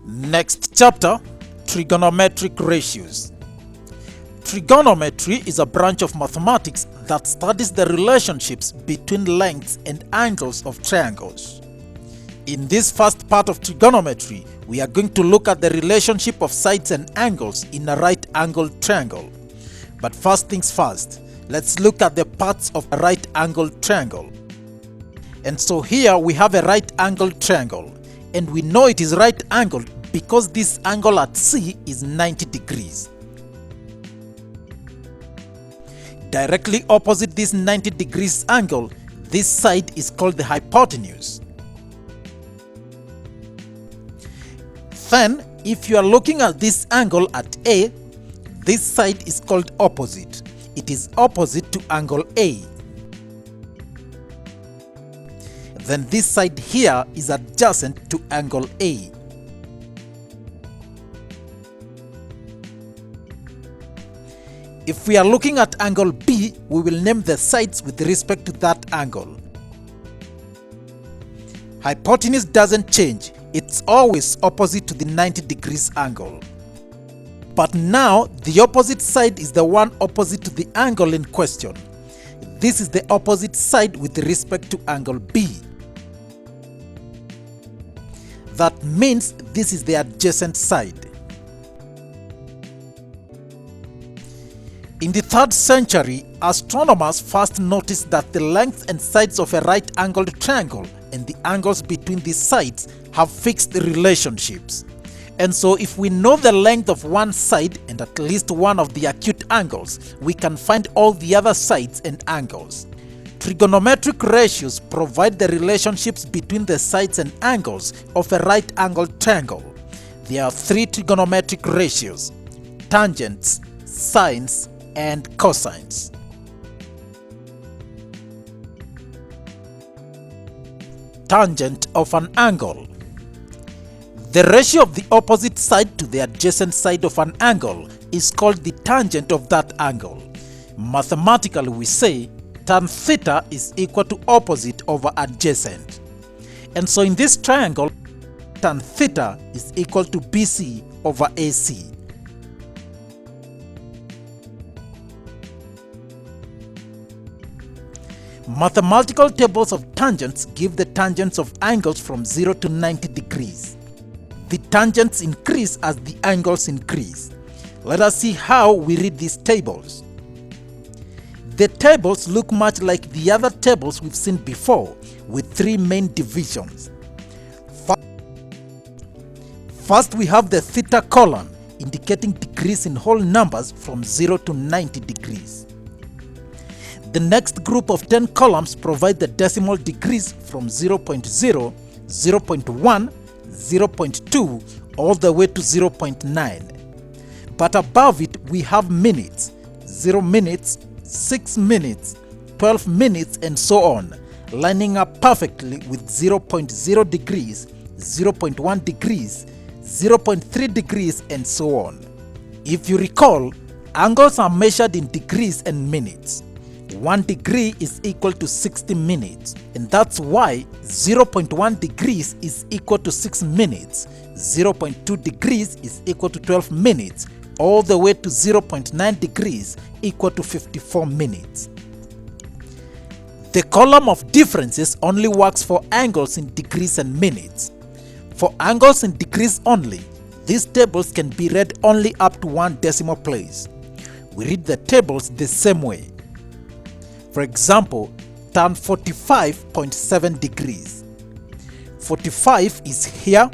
Next chapter, Trigonometric Ratios. Trigonometry is a branch of mathematics that studies the relationships between lengths and angles of triangles. In this first part of trigonometry, we are going to look at the relationship of sides and angles in a right-angled triangle. But first things first, let's look at the parts of a right-angled triangle. And so here we have a right-angled triangle, and we know it is right-angled because this angle at C is 90 degrees. Directly opposite this 90 degrees angle, this side is called the hypotenuse. Then, if you are looking at this angle at A, this side is called opposite. It is opposite to angle A. Then this side here is adjacent to angle A. If we are looking at angle B, we will name the sides with respect to that angle. Hypotenuse doesn't change, it's always opposite to the 90 degrees angle. But now, the opposite side is the one opposite to the angle in question. This is the opposite side with respect to angle B. That means this is the adjacent side. In the 3rd century, astronomers first noticed that the length and sides of a right-angled triangle and the angles between these sides have fixed relationships. And so if we know the length of one side and at least one of the acute angles, we can find all the other sides and angles. Trigonometric ratios provide the relationships between the sides and angles of a right-angled triangle. There are 3 trigonometric ratios: tangents, sines, and cosines. Tangent of an angle. The ratio of the opposite side to the adjacent side of an angle is called the tangent of that angle. Mathematically, we say tan theta is equal to opposite over adjacent. And so in this triangle, tan theta is equal to BC over AC. Mathematical tables of tangents give the tangents of angles from 0 to 90 degrees. The tangents increase as the angles increase. Let us see how we read these tables. The tables look much like the other tables we've seen before, with 3 main divisions. First, we have the theta column, indicating degrees in whole numbers from 0 to 90 degrees. The next group of 10 columns provide the decimal degrees from 0.0, 0.1, 0.2, all the way to 0.9. But above it, we have minutes, 0 minutes, 6 minutes, 12 minutes, and so on, lining up perfectly with 0.0 degrees, 0.1 degrees, 0.3 degrees, and so on. If you recall, angles are measured in degrees and minutes. 1 degree is equal to 60 minutes, and that's why 0.1 degrees is equal to 6 minutes, 0.2 degrees is equal to 12 minutes, all the way to 0.9 degrees equal to 54 minutes. The column of differences only works for angles in degrees and minutes. For angles in degrees only, these tables can be read only up to 1 decimal place. We read the tables the same way. For example, tan 45.7 degrees. 45 is here,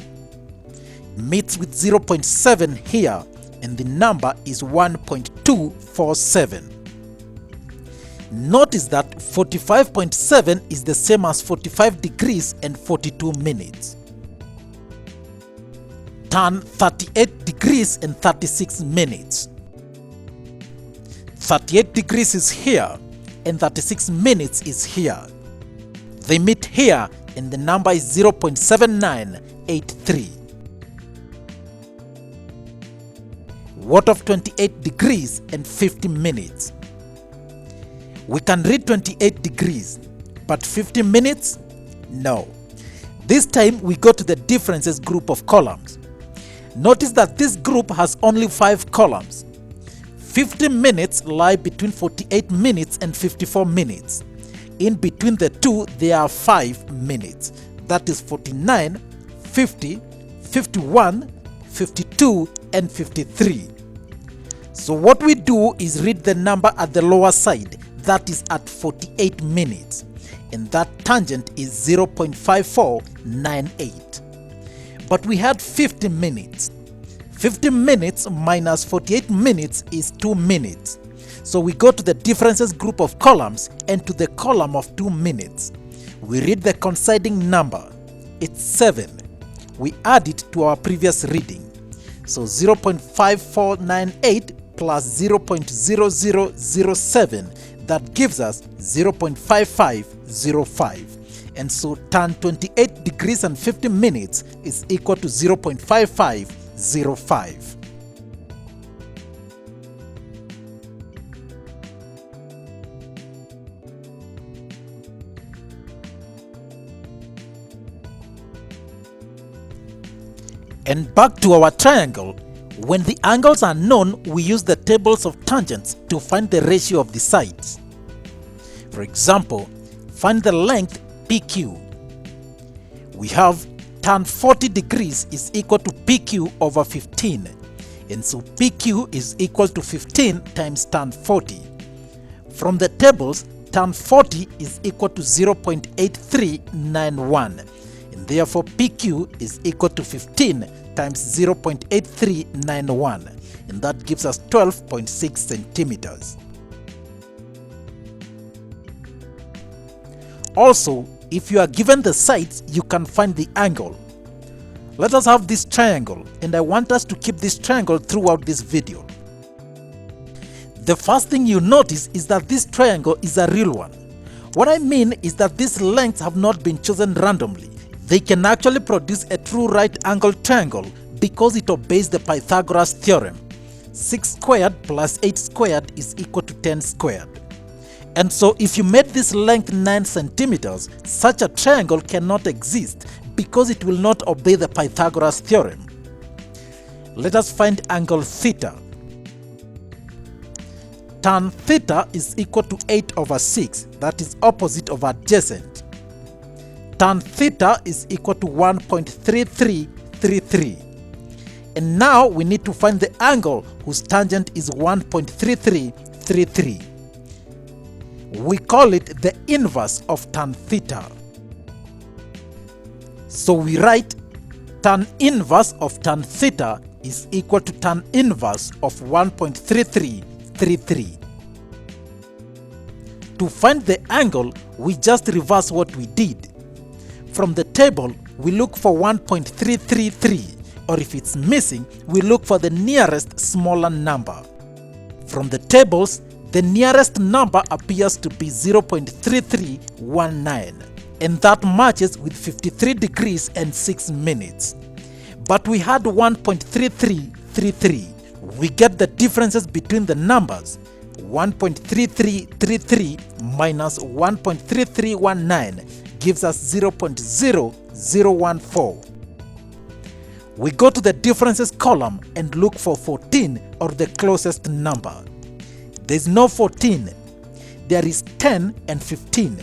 meets with 0.7 here, and the number is 1.247. Notice that 45.7 is the same as 45 degrees and 42 minutes. Tan 38 degrees and 36 minutes. 38 degrees is here, and 36 minutes is here. They meet here, and the number is 0.7983. What of 28 degrees and 50 minutes? We can read 28 degrees, but 50 minutes? No. This time we go to the differences group of columns. Notice that this group has only 5 columns. 50 minutes lie between 48 minutes and 54 minutes. In between the two, there are 5 minutes. That is 49, 50, 51, 52, and 53. So what we do is read the number at the lower side, that is at 48 minutes, and that tangent is 0.5498. But we had 50 minutes. 50 minutes minus 48 minutes is 2 minutes. So we go to the differences group of columns and to the column of 2 minutes. We read the coinciding number. It's 7. We add it to our previous reading. So 0.5498 plus 0.0007, that gives us 0.5505. And so tan 28 degrees and 50 minutes is equal to 0.5505. And back to our triangle. When the angles are known, we use the tables of tangents to find the ratio of the sides. For example, find the length PQ. We have tan 40 degrees is equal to PQ over 15. And so PQ is equal to 15 times tan 40. From the tables, tan 40 is equal to 0.8391. And therefore PQ is equal to 15 times 0.8391, and that gives us 12.6 centimeters. Also, if you are given the sides, you can find the angle. Let us have this triangle, and I want us to keep this triangle throughout this video. The first thing you notice is that this triangle is a real one. What I mean is that these lengths have not been chosen randomly. They can actually produce a true right-angled triangle because it obeys the Pythagoras theorem. 6 squared plus 8 squared is equal to 10 squared. And so if you made this length 9 centimeters, such a triangle cannot exist because it will not obey the Pythagoras theorem. Let us find angle theta. Tan theta is equal to 8 over 6, that is opposite of adjacent. Tan theta is equal to 1.3333. And now we need to find the angle whose tangent is 1.3333. We call it the inverse of tan theta. So we write tan inverse of tan theta is equal to tan inverse of 1.3333. To find the angle, we just reverse what we did. From the table, we look for 1.333, or if it's missing, we look for the nearest smaller number. From the tables, the nearest number appears to be 0.3319, and that matches with 53 degrees and 6 minutes. But we had 1.3333. We get the differences between the numbers. 1.3333 minus 1.3319 gives us 0.0014. We go to the differences column and look for 14, or the closest number. There's no 14. There is 10 and 15.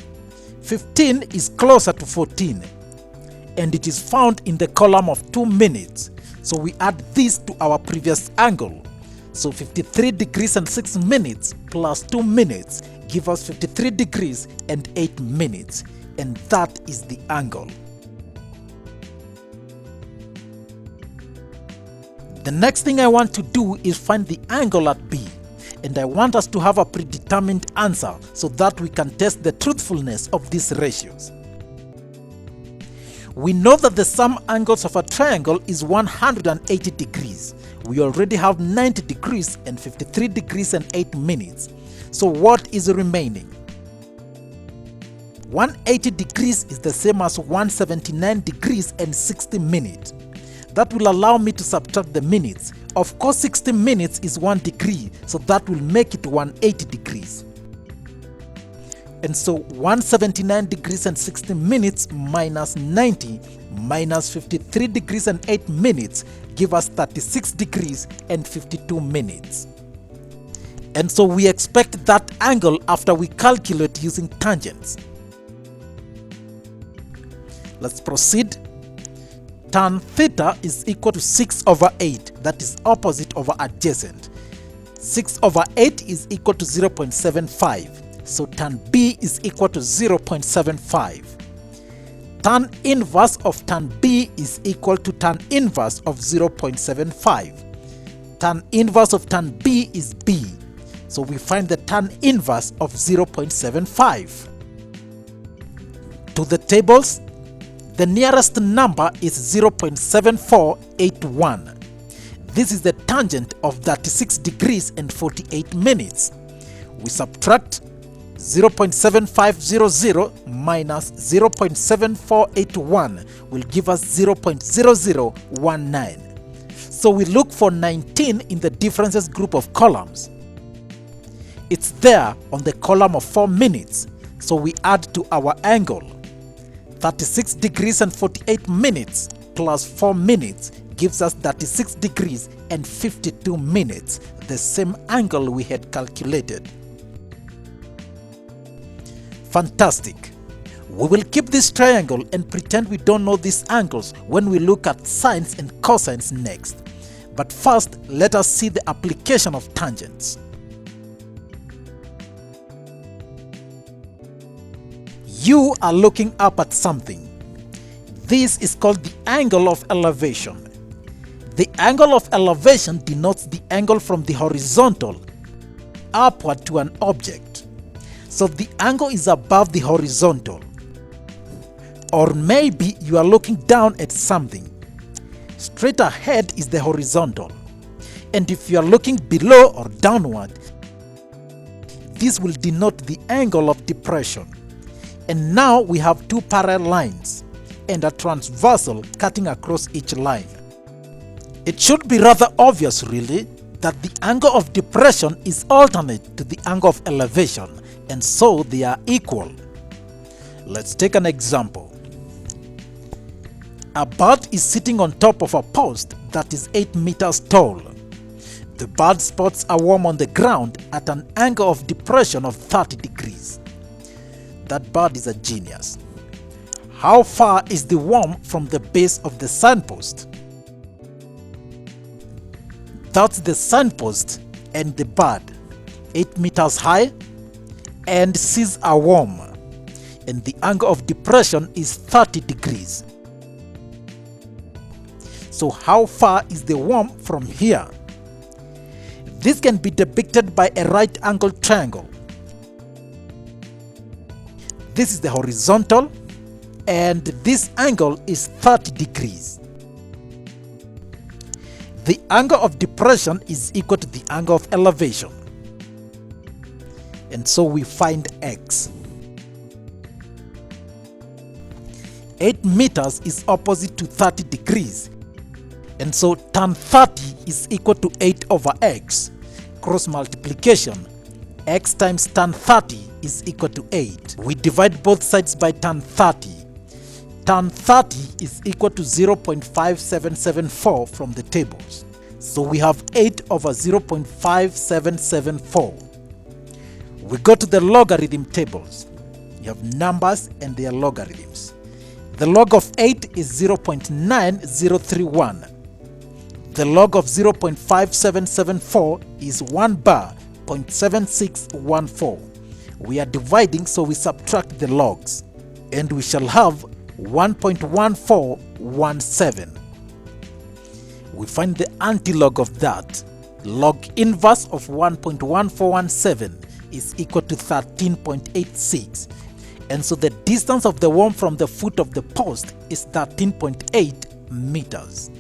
15 is closer to 14, and it is found in the column of 2 minutes. So we add this to our previous angle. So 53 degrees and 6 minutes plus 2 minutes give us 53 degrees and 8 minutes. And that is the angle. The next thing I want to do is find the angle at B. And I want us to have a predetermined answer so that we can test the truthfulness of these ratios. We know that the sum angles of a triangle is 180 degrees. We already have 90 degrees and 53 degrees and 8 minutes. So what is remaining? 180 degrees is the same as 179 degrees and 60 minutes. That will allow me to subtract the minutes. Of course, 60 minutes is 1 degree, so that will make it 180 degrees. And so 179 degrees and 60 minutes minus 90 minus 53 degrees and 8 minutes give us 36 degrees and 52 minutes. And so we expect that angle after we calculate using tangents. Let's proceed. Tan theta is equal to 6 over 8, that is opposite over adjacent. 6 over 8 is equal to 0.75, so tan B is equal to 0.75. Tan inverse of tan B is equal to tan inverse of 0.75. Tan inverse of tan B is B, so we find the tan inverse of 0.75. To the tables, the nearest number is 0.7481. This is the tangent of 36 degrees and 48 minutes. We subtract 0.7500 minus 0.7481 will give us 0.0019. So we look for 19 in the differences group of columns. It's there on the column of 4 minutes, so we add to our angle. 36 degrees and 48 minutes plus 4 minutes gives us 36 degrees and 52 minutes, the same angle we had calculated. Fantastic! We will keep this triangle and pretend we don't know these angles when we look at sines and cosines next. But first, let us see the application of tangents. You are looking up at something. This is called the angle of elevation. The angle of elevation denotes the angle from the horizontal upward to an object. So the angle is above the horizontal. Or maybe you are looking down at something. Straight ahead is the horizontal. And if you are looking below or downward, this will denote the angle of depression. And now we have two parallel lines and a transversal cutting across each line. It should be rather obvious really that the angle of depression is alternate to the angle of elevation, and so they are equal. Let's take an example. A bird is sitting on top of a post that is 8 meters tall. The bird spots a worm on the ground at an angle of depression of 30 degrees. That bird is a genius. How far is the worm from the base of the signpost? That's the signpost and the bird, 8 meters high, and sees a worm, and the angle of depression is 30 degrees. So how far is the worm from here? This can be depicted by a right angled triangle. This is the horizontal, and this angle is 30 degrees. The angle of depression is equal to the angle of elevation. And so we find x. 8 meters is opposite to 30 degrees. And so tan 30 is equal to 8 over x. Cross multiplication, x times tan 30 is equal to 8. We divide both sides by tan 30. Tan 30 is equal to 0.5774 from the tables. So we have 8 over 0.5774. We go to the logarithm tables. You have numbers and their logarithms. The log of 8 is 0.9031. The log of 0.5774 is 1 bar, 0.7614. We are dividing, so we subtract the logs, and we shall have 1.1417. We find the antilog of that. Log inverse of 1.1417 is equal to 13.86. And so the distance of the worm from the foot of the post is 13.8 meters.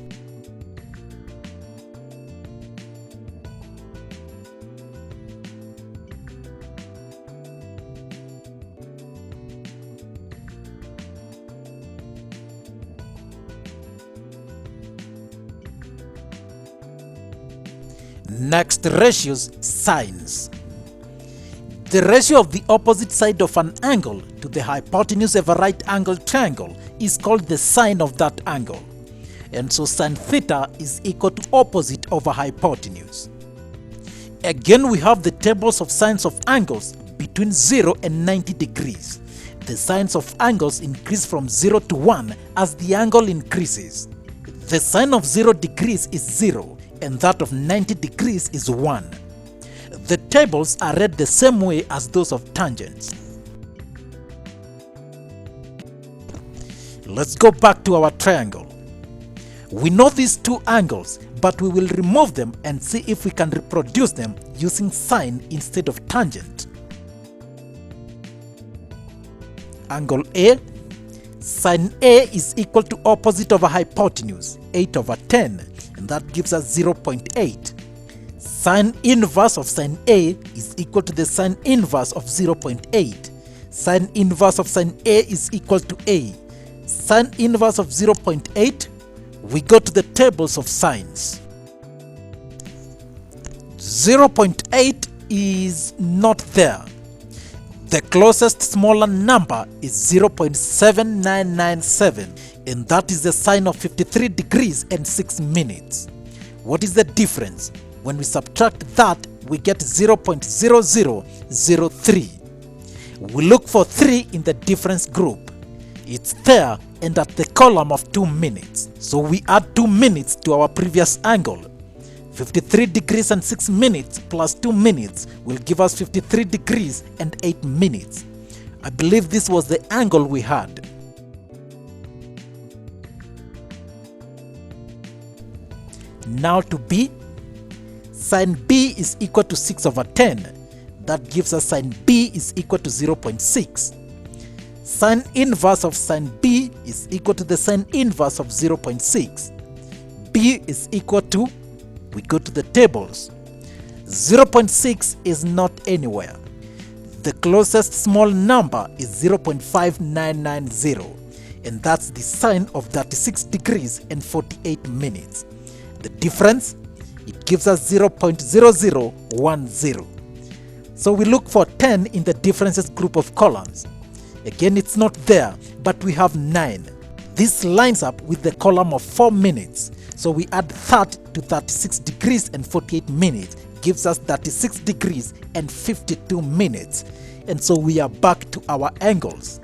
Next, ratios, sines. The ratio of the opposite side of an angle to the hypotenuse of a right angle triangle is called the sine of that angle. And so sine theta is equal to opposite over hypotenuse. Again, we have the tables of sines of angles between 0 and 90 degrees. The sines of angles increase from 0 to 1 as the angle increases. The sine of 0 degrees is 0 and that of 90 degrees is 1. The tables are read the same way as those of tangents. Let's go back to our triangle. We know these two angles, but we will remove them and see if we can reproduce them using sine instead of tangent. Angle A, sine A is equal to opposite over hypotenuse, 8 over 10, and that gives us 0.8. Sine inverse of sine A is equal to the sine inverse of 0.8. Sine inverse of sine A is equal to A. Sine inverse of 0.8, we go to the tables of sines. 0.8 is not there. The closest smaller number is 0.7997, and that is the sine of 53 degrees and 6 minutes. What is the difference? When we subtract that, we get 0.0003. We look for 3 in the difference group. It's there and at the column of 2 minutes. So we add 2 minutes to our previous angle. 53 degrees and 6 minutes plus 2 minutes will give us 53 degrees and 8 minutes. I believe this was the angle we had. Now to B. Sine B is equal to 6 over 10. That gives us sine B is equal to 0.6. Sine inverse of sine B is equal to the sine inverse of 0.6. B is equal to, we go to the tables. 0.6 is not anywhere. The closest small number is 0.5990, and that's the sine of 36 degrees and 48 minutes. The difference, it gives us 0.0010. So we look for 10 in the differences group of columns. Again, it's not there, but we have 9. This lines up with the column of 4 minutes. So we add that to 36 degrees and 48 minutes, gives us 36 degrees and 52 minutes. And so we are back to our angles.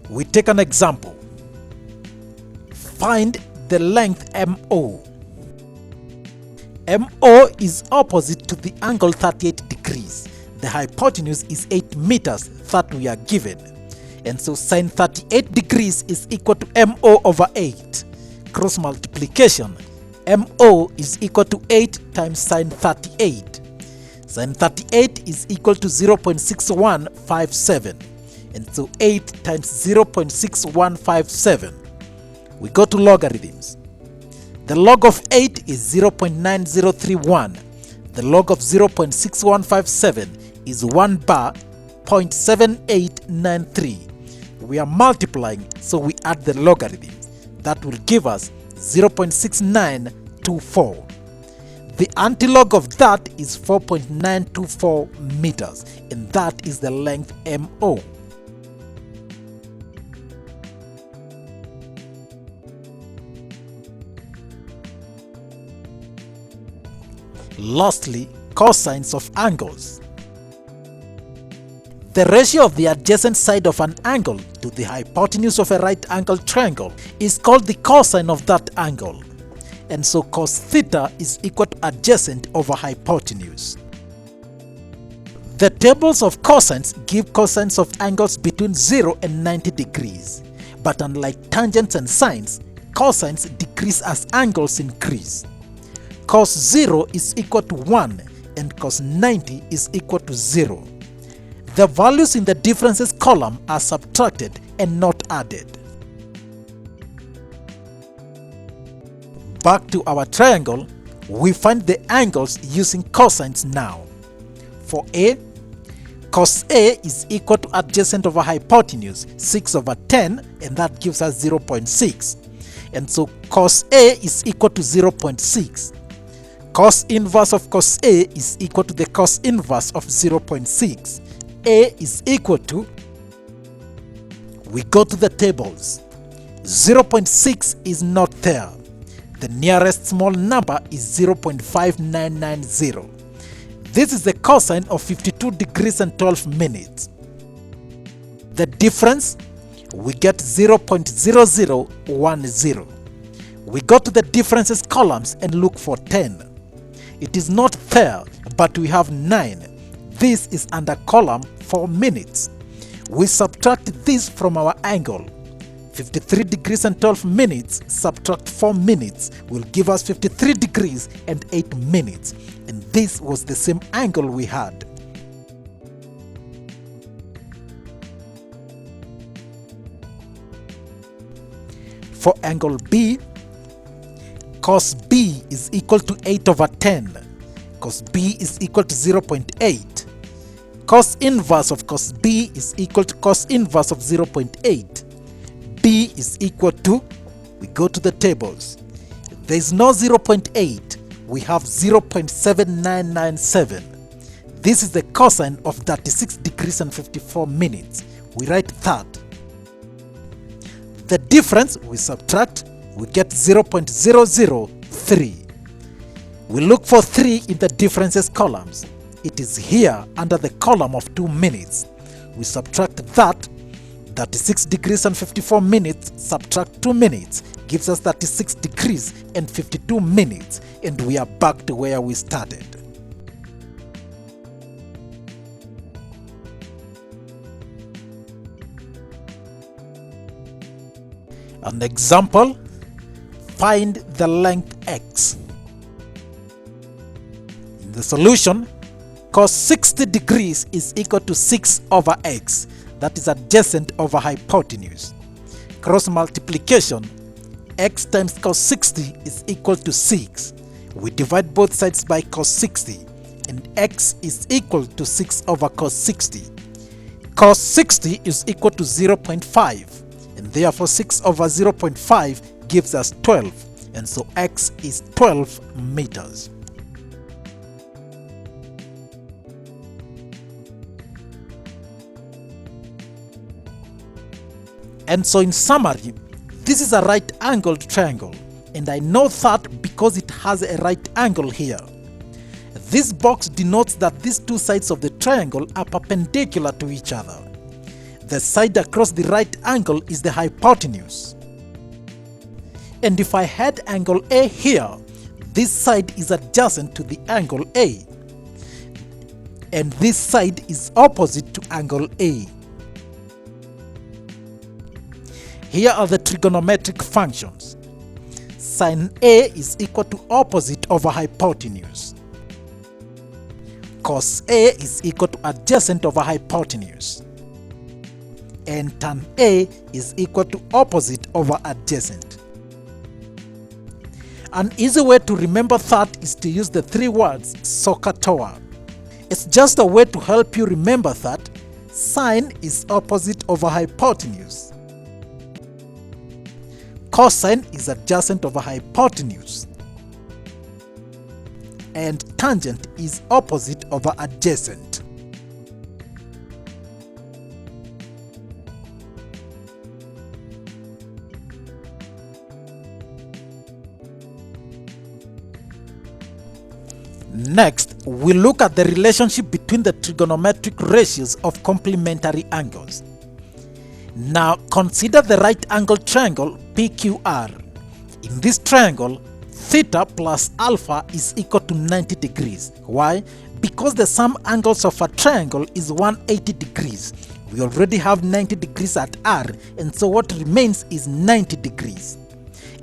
We take an example. Find the length MO. MO is opposite to the angle 38 degrees. The hypotenuse is 8 meters that we are given. And so sine 38 degrees is equal to MO over 8. Cross multiplication. MO is equal to 8 times sine 38. Sine 38 is equal to 0.6157. And so 8 times 0.6157. We go to logarithms. The log of 8 is 0.9031. The log of 0.6157 is 1 bar 0.7893. We are multiplying, so we add the logarithms. That will give us 0.6924. The antilog of that is 4.924 meters, and that is the length MO. Lastly, cosines of angles. The ratio of the adjacent side of an angle to the hypotenuse of a right angle triangle is called the cosine of that angle. And so cos theta is equal to adjacent over hypotenuse. The tables of cosines give cosines of angles between 0 and 90 degrees. But unlike tangents and sines, cosines decrease as angles increase. Cos 0 is equal to 1 and cos 90 is equal to 0. The values in the differences column are subtracted and not added. Back to our triangle, we find the angles using cosines now. For A, Cos A is equal to adjacent over hypotenuse, 6 over 10, and that gives us 0.6. And so cos A is equal to 0.6. Cos inverse of cos A is equal to the cos inverse of 0.6. A is equal to, we go to the tables. 0.6 is not there. The nearest small number is 0.5990. This is the cosine of 52 degrees and 12 minutes. The difference, we get 0.0010. We go to the differences columns and look for 10. It is not there, but we have 9. This is under column 4 minutes. We subtract this from our angle. 53 degrees and 12 minutes subtract 4 minutes will give us 53 degrees and 8 minutes. And this was the same angle we had. For angle B, cos B is equal to 8 over 10. Cos B is equal to 0.8. Cos inverse of cos B is equal to cos inverse of 0.8. B is equal to, we go to the tables. There is no 0.8, we have 0.7997. This is the cosine of 36 degrees and 54 minutes. We write that. The difference we subtract, we get 0.003. We look for 3 in the differences columns. It is here under the column of 2 minutes. We subtract that. 36 degrees and 54 minutes subtract 2 minutes gives us 36 degrees and 52 minutes, and we are back to where we started. An example, find the length x. In the solution, cos 60 degrees is equal to 6 over x. That is adjacent over hypotenuse. Cross multiplication, x times cos 60 is equal to 6. We divide both sides by cos 60, and x is equal to 6 over cos 60. Cos 60 is equal to 0.5, and therefore 6 over 0.5 gives us 12, and so x is 12 meters. And so in summary, this is a right-angled triangle, and I know that because it has a right angle here. This box denotes that these two sides of the triangle are perpendicular to each other. The side across the right angle is the hypotenuse. And if I had angle A here, this side is adjacent to the angle A, and this side is opposite to angle A. Here are the trigonometric functions. Sin A is equal to opposite over hypotenuse. Cos A is equal to adjacent over hypotenuse. And tan A is equal to opposite over adjacent. An easy way to remember that is to use the 3 words SOHCAHTOA. It's just a way to help you remember that sine is opposite over hypotenuse. Cosine is adjacent over hypotenuse, and tangent is opposite over adjacent. Next, we look at the relationship between the trigonometric ratios of complementary angles. Now consider the right angle triangle PQR. In this triangle, theta plus alpha is equal to 90 degrees. Why? Because the sum angles of a triangle is 180 degrees. We already have 90 degrees at R, and so what remains is 90 degrees.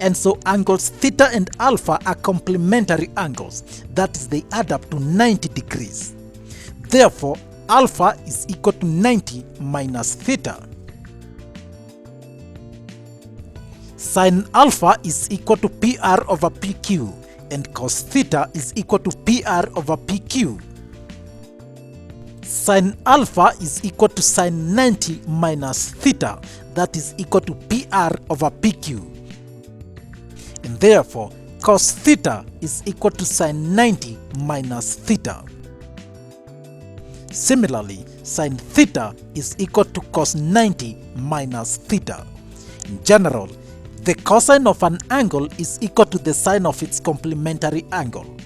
And so angles theta and alpha are complementary angles. That is, they add up to 90 degrees. Therefore, alpha is equal to 90 minus theta. Sin alpha is equal to PR over PQ, and cos theta is equal to PR over PQ. Sine alpha is equal to sine 90 minus theta, that is equal to PR over PQ. And therefore, cos theta is equal to sine 90 minus theta. Similarly, sine theta is equal to cos 90 minus theta. In general, the cosine of an angle is equal to the sine of its complementary angle.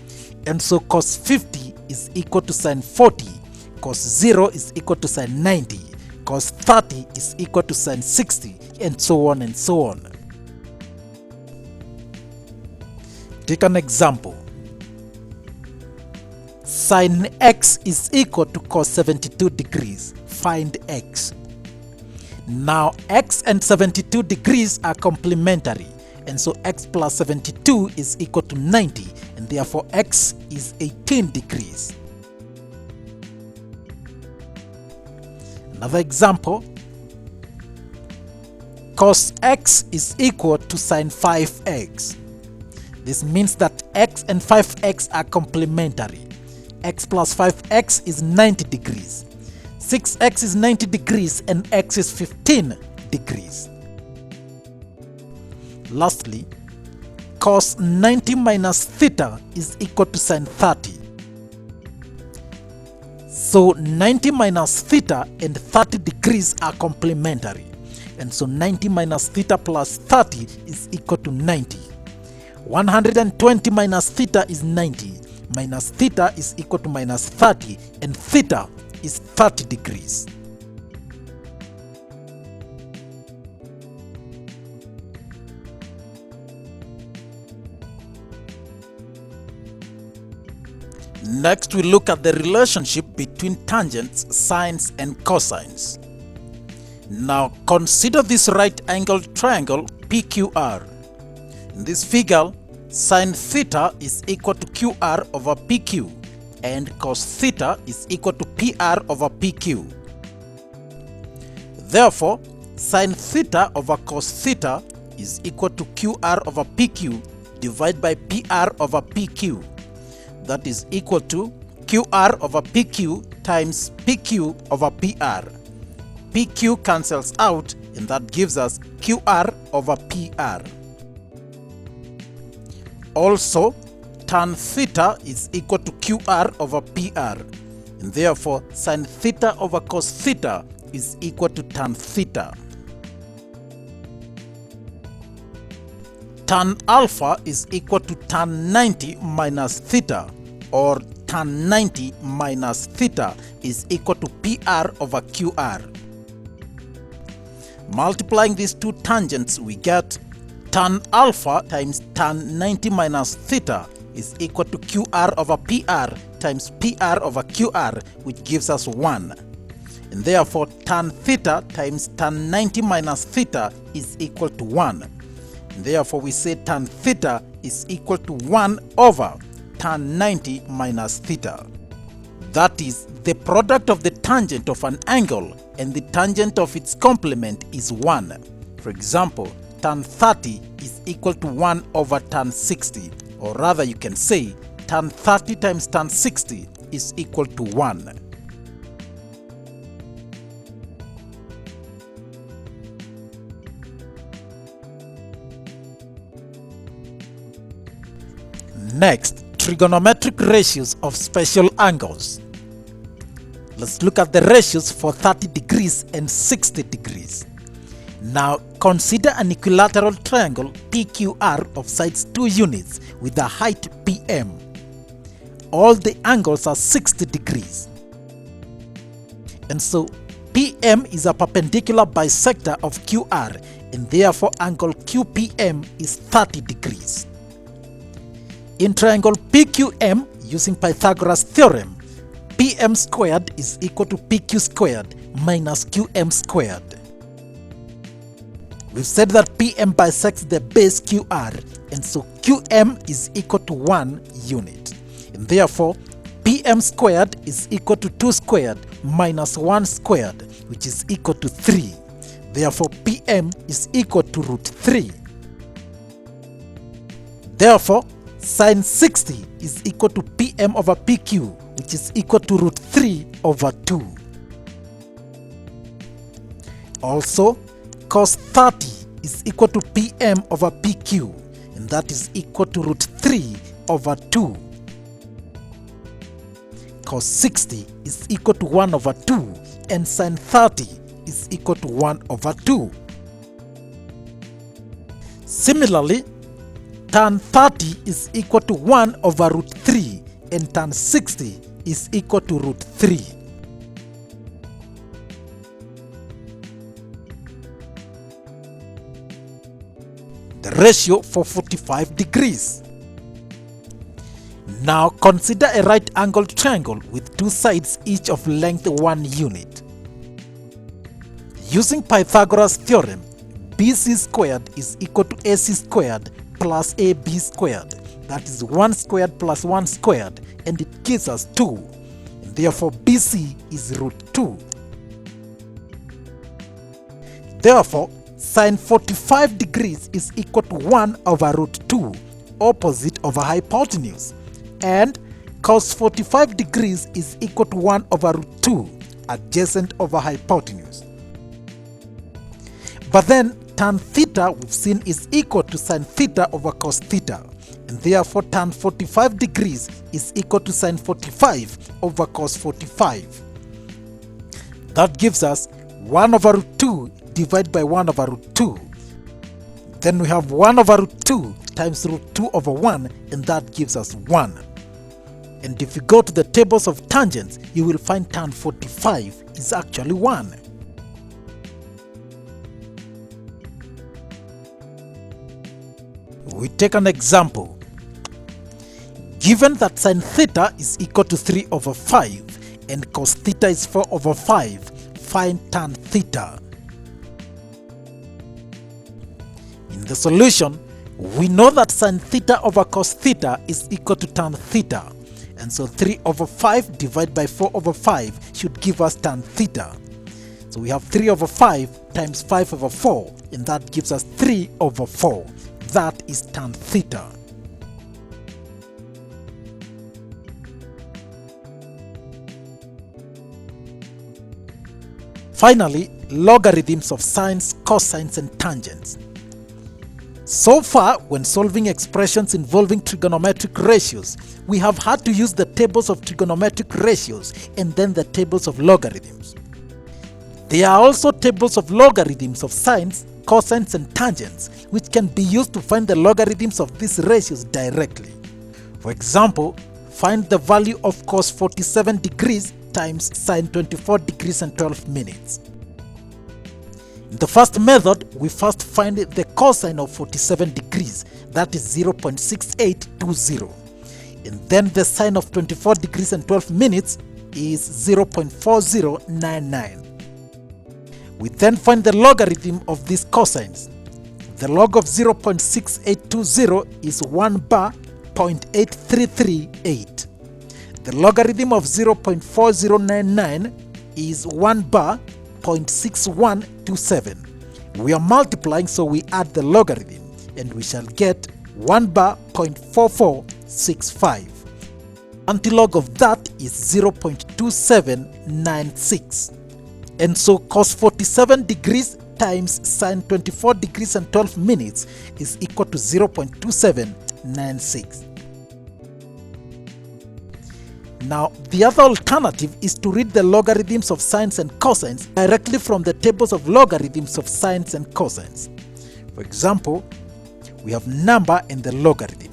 And so cos 50 is equal to sine 40, cos 0 is equal to sine 90, cos 30 is equal to sine 60, and so on and so on. Take an example. Sine x is equal to cos 72 degrees. Find x. Now x and 72 degrees are complementary, and so x plus 72 is equal to 90, and therefore x is 18 degrees. Another example. Cos x is equal to sine 5x. This means that x and 5x are complementary. X plus 5x is 90 degrees. 6x is 90 degrees and x is 15 degrees. Lastly, cos 90 minus theta is equal to sine 30. So 90 minus theta and 30 degrees are complementary. And so 90 minus theta plus 30 is equal to 90. 120 minus theta is 90. Minus theta is equal to minus 30, and theta is 30 degrees. Next, we look at the relationship between tangents, sines, and cosines. Now, consider this right-angled triangle PQR. In this figure, sine theta is equal to QR over PQ, and cos theta is equal to PR over PQ. Therefore, sine theta over cos theta is equal to QR over PQ divided by PR over PQ. That is equal to QR over PQ times PQ over PR. PQ cancels out, and that gives us QR over PR. Also, tan theta is equal to QR over PR, and therefore sin theta over cos theta is equal to tan theta. Tan alpha is equal to tan 90 minus theta, or tan 90 minus theta is equal to PR over QR. Multiplying these two tangents, we get tan alpha times tan 90 minus theta is equal to QR over PR times PR over QR, which gives us 1. And therefore tan theta times tan 90 minus theta is equal to 1. And therefore we say tan theta is equal to 1 over tan 90 minus theta. That is, the product of the tangent of an angle and the tangent of its complement is 1. For example, tan 30 is equal to 1 over tan 60, or rather you can say tan 30 times tan 60 is equal to 1. Next, trigonometric ratios of special angles. Let's look at the ratios for 30 degrees and 60 degrees. Now consider an equilateral triangle PQR of sides 2 units with a height PM. All the angles are 60 degrees. And so PM is a perpendicular bisector of QR, and therefore angle QPM is 30 degrees. In triangle PQM, using Pythagoras theorem, PM squared is equal to PQ squared minus QM squared. We've said that PM bisects the base QR, and so QM is equal to 1 unit. And therefore, PM squared is equal to 2 squared minus 1 squared, which is equal to 3. Therefore, PM is equal to root 3. Therefore, sin 60 is equal to PM over PQ, which is equal to root 3 over 2. Also, cos 30 is equal to PM over PQ, and that is equal to root 3 over 2. Cos 60 is equal to 1 over 2, and sin 30 is equal to 1 over 2. Similarly, tan 30 is equal to 1 over root 3, and tan 60 is equal to root 3. The ratio for 45 degrees. Now consider a right-angled triangle with two sides each of length 1 unit. Using Pythagoras theorem, BC squared is equal to AC squared plus AB squared. That is 1 squared plus 1 squared, and it gives us 2. And therefore BC is root 2. Therefore, sin 45 degrees is equal to 1 over root 2, opposite over hypotenuse. And cos 45 degrees is equal to 1 over root 2, adjacent over hypotenuse. But then tan theta we've seen is equal to sin theta over cos theta, and therefore tan 45 degrees is equal to sin 45 over cos 45. That gives us 1 over root 2 divided by 1 over root 2. Then we have 1 over root 2 times root 2 over 1, and that gives us 1. And if you go to the tables of tangents, you will find tan 45 is actually 1. We take an example. Given that sin theta is equal to 3 over 5 and cos theta is 4 over 5, find tan theta. In the solution, we know that sin theta over cos theta is equal to tan theta, and so 3 over 5 divided by 4 over 5 should give us tan theta. So we have 3 over 5 times 5 over 4, and that gives us 3 over 4. That is tan theta. Finally, logarithms of sines, cosines, and tangents. So far, when solving expressions involving trigonometric ratios, we have had to use the tables of trigonometric ratios and then the tables of logarithms. There are also tables of logarithms of sines, cosines, and tangents, which can be used to find the logarithms of these ratios directly. For example, find the value of cos 47 degrees times sin 24 degrees and 12 minutes. In the first method, we first find the cosine of 47 degrees, that is 0.6820. And then the sine of 24 degrees and 12 minutes is 0.4099. We then find the logarithm of these cosines. The log of 0.6820 is 1 bar 0.8338. The logarithm of 0.4099 is 1 bar 0.6127. We are multiplying, so we add the logarithm, and we shall get 1 bar 0.4465. Antilog of that is 0.2796. And so cos 47 degrees times sin 24 degrees and 12 minutes is equal to 0.2796. Now, the other alternative is to read the logarithms of sines and cosines directly from the tables of logarithms of sines and cosines. For example, we have number and the logarithm.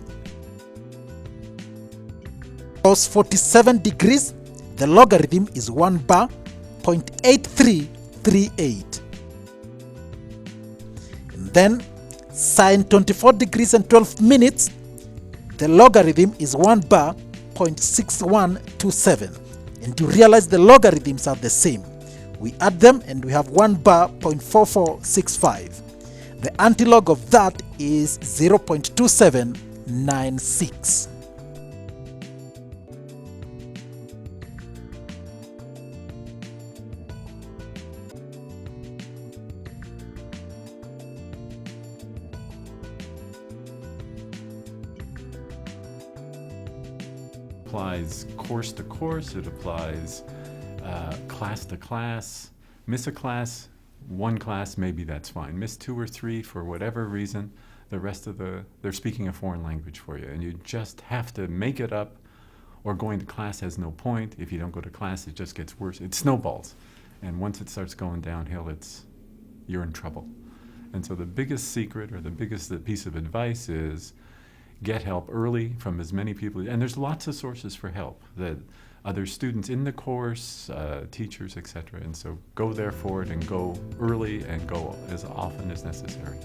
Cos 47 degrees, the logarithm is 1 bar 0.8338. And then sin 24 degrees and 12 minutes, the logarithm is 1 bar 0.6127. And you realize the logarithms are the same. We add them and we have 1 bar 0.4465. The antilog of that is 0.2796. applies course to course, it applies class to class. Miss a class, one class, maybe that's fine. Miss 2 or 3 for whatever reason, the rest of they're speaking a foreign language for you, and you just have to make it up, or going to class has no point. If you don't go to class, it just gets worse. It snowballs, and once it starts going downhill, you're in trouble. And so the biggest secret, or the biggest piece of advice, is get help early from as many people. And there's lots of sources for help, that other students in the course, teachers, etc. And so go there for it, and go early, and go as often as necessary.